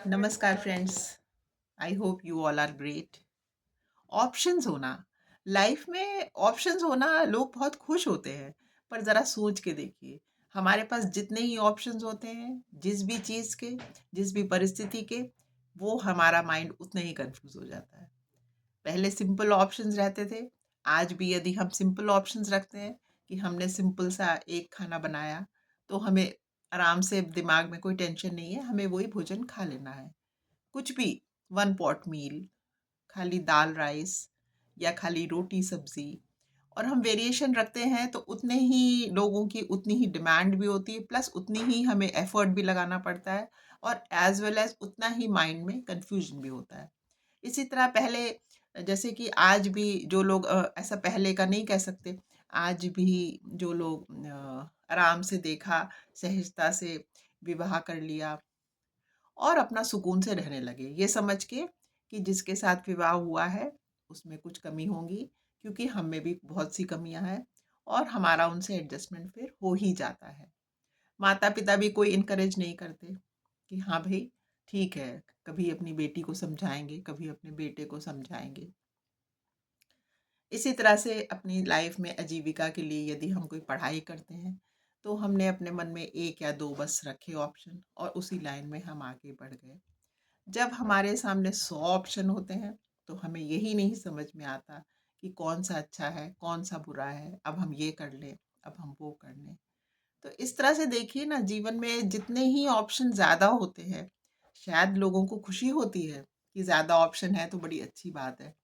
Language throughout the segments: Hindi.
नमस्कार friends. I hope you all are great. Options होना, लाइफ में ऑप्शंस होना, लोग बहुत खुश होते हैं। पर ज़रा सोच के देखिए, हमारे पास जितने ही ऑप्शंस होते हैं, जिस भी चीज़ के, जिस भी परिस्थिति के, वो हमारा माइंड उतना ही कंफ्यूज हो जाता है। पहले सिंपल ऑप्शंस रहते थे। आज भी यदि हम सिंपल ऑप्शंस रखते हैं कि हमने सिंपल सा एक खाना बनाया, तो हमें आराम से, दिमाग में कोई टेंशन नहीं है, हमें वही भोजन खा लेना है। कुछ भी, वन पॉट मील, खाली दाल राइस या खाली रोटी सब्जी, और हम वेरिएशन रखते हैं तो उतने ही लोगों की उतनी ही डिमांड भी होती है, प्लस उतनी ही हमें एफर्ट भी लगाना पड़ता है, और एज वेल एज उतना ही माइंड में कंफ्यूजन भी होता है। इसी तरह पहले, जैसे कि आज भी जो लोग, ऐसा पहले का नहीं कह सकते, आज भी जो लोग आराम से देखा, सहजता से विवाह कर लिया और अपना सुकून से रहने लगे, ये समझ के कि जिसके साथ विवाह हुआ है उसमें कुछ कमी होगी, क्योंकि हम में भी बहुत सी कमियां हैं, और हमारा उनसे एडजस्टमेंट फिर हो ही जाता है। माता पिता भी कोई इनकरेज नहीं करते कि हाँ भाई, ठीक है, कभी अपनी बेटी को समझाएंगे, कभी अपने बेटे को समझाएंगे। इसी तरह से अपनी लाइफ में आजीविका के लिए यदि हम कोई पढ़ाई करते हैं, तो हमने अपने मन में एक या दो बस रखे ऑप्शन, और उसी लाइन में हम आगे बढ़ गए। जब हमारे सामने 100 ऑप्शन होते हैं, तो हमें यही नहीं समझ में आता कि कौन सा अच्छा है, कौन सा बुरा है, अब हम ये कर लें, अब हम वो कर लें। तो इस तरह से देखिए ना, जीवन में जितने ही ऑप्शन ज़्यादा होते हैं, शायद लोगों को खुशी होती है कि ज़्यादा ऑप्शन है तो बड़ी अच्छी बात है।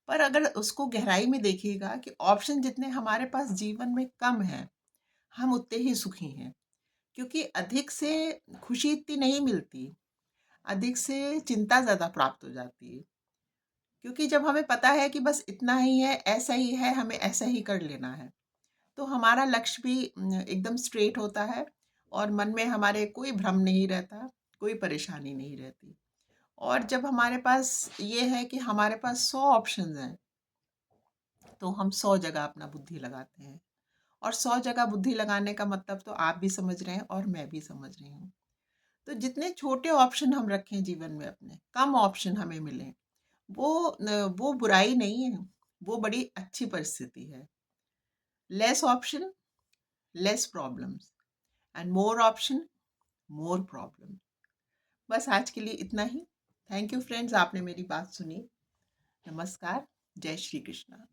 पर अगर उसको गहराई में देखिएगा कि ऑप्शन जितने हमारे पास जीवन में कम हैं, हम उतने ही सुखी हैं। क्योंकि अधिक से खुशी इतनी नहीं मिलती, अधिक से चिंता ज़्यादा प्राप्त हो जाती है। क्योंकि जब हमें पता है कि बस इतना ही है, ऐसा ही है, हमें ऐसा ही कर लेना है, तो हमारा लक्ष्य भी एकदम स्ट्रेट होता है, और मन में हमारे कोई भ्रम नहीं रहता, कोई परेशानी नहीं रहती। और जब हमारे पास ये है कि हमारे पास 100 ऑप्शंस हैं, तो हम 100 जगह अपना बुद्धि लगाते हैं। और 100 जगह बुद्धि लगाने का मतलब तो आप भी समझ रहे हैं और मैं भी समझ रही हूँ। तो जितने छोटे ऑप्शन हम रखें जीवन में, अपने कम ऑप्शन हमें मिलें, वो बुराई नहीं है, वो बड़ी अच्छी परिस्थिति है। Less option, less problems, and more option, more problem. बस आज के लिए इतना ही। थैंक यू फ्रेंड्स, आपने मेरी बात सुनी। नमस्कार। जय श्री कृष्णा।